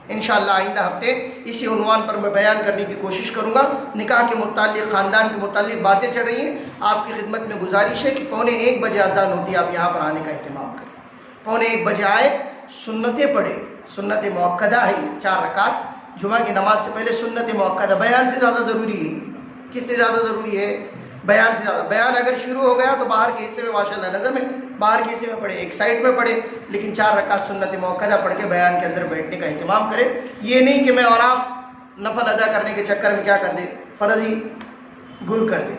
انشاءاللہ آئندہ ہفتے اسی عنوان پر میں بیان کرنے کی کوشش کروں گا. نکاح کے متعلق، خاندان کے متعلق باتیں چل رہی ہیں. آپ کی خدمت میں گزارش ہے کہ 1:45 بجے اذان ہوتی ہے، آپ یہاں پر آنے کا اہتمام کریں. 1:45 بجے آئے، سنتیں پڑھیں. سنت موقدہ ہے 4 رکعت جمعہ کی نماز سے پہلے. سنت موقدہ بیان سے زیادہ ضروری ہے. کس سے زیادہ ضروری ہے؟ بیان سے زیادہ. بیان اگر شروع ہو گیا تو باہر کے حصے میں ماشاءاللہ نظم ہے، باہر کے حصے میں پڑھے، ایک سائڈ میں پڑھے، لیکن 4 رکعت سنت موقدہ پڑھ کے بیان کے اندر بیٹھنے کا اہتمام کرے. یہ نہیں کہ میں اور آپ نفل ادا کرنے کے چکر میں کیا کر دیں، فرض ہی گل کر دیں.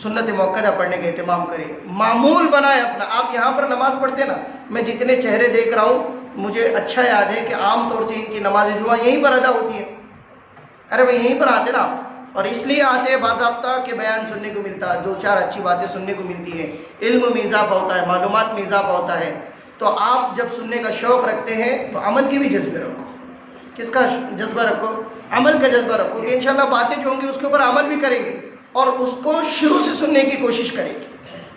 سنت موقدہ پڑھنے کا اہتمام کرے، معمول بنائے اپنا. آپ یہاں پر نماز پڑھتے نا، میں جتنے چہرے دیکھ رہا ہوں مجھے اچھا یاد ہے کہ عام طور سے ان کی نماز جمعہ یہیں پر ادا ہوتی ہے. ارے بھائی یہیں پر آتے نا آپ، اور اس لیے آتے ہیں باضابطہ کہ بیان سننے کو ملتا ہے، 2-4 اچھی باتیں سننے کو ملتی ہیں، علم میں اضافہ ہوتا ہے، معلومات میں اضافہ ہوتا ہے. تو آپ جب سننے کا شوق رکھتے ہیں تو عمل کے بھی جذبے رکھو. کس کا جذبہ رکھو؟ عمل کا جذبہ رکھو کہ انشاءاللہ باتیں جو ہوں گی اس کے اوپر عمل بھی کریں گے. اور اس کو شروع سے سننے کی کوشش کریں گے.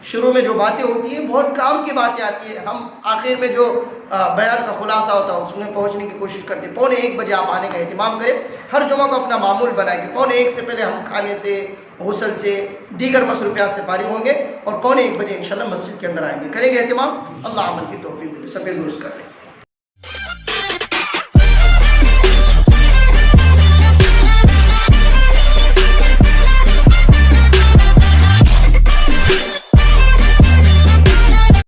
شروع میں جو باتیں ہوتی ہیں بہت کام کی باتیں آتی ہیں, ہم آخر میں جو بیان کا خلاصہ ہوتا ہے اس میں پہنچنے کی کوشش کرتے ہیں. 12:45 بجے آپ آنے کا اہتمام کریں. ہر جمعہ کو اپنا معمول بنائیں کہ 12:45 سے پہلے ہم کھانے سے, غسل سے, دیگر مصروفیات سے فارغ ہوں گے اور 12:45 بجے انشاءاللہ مسجد کے اندر آئیں گے. کریں گے اہتمام. اللہ عمل کی توفیق دے. سفید درست کر لیں.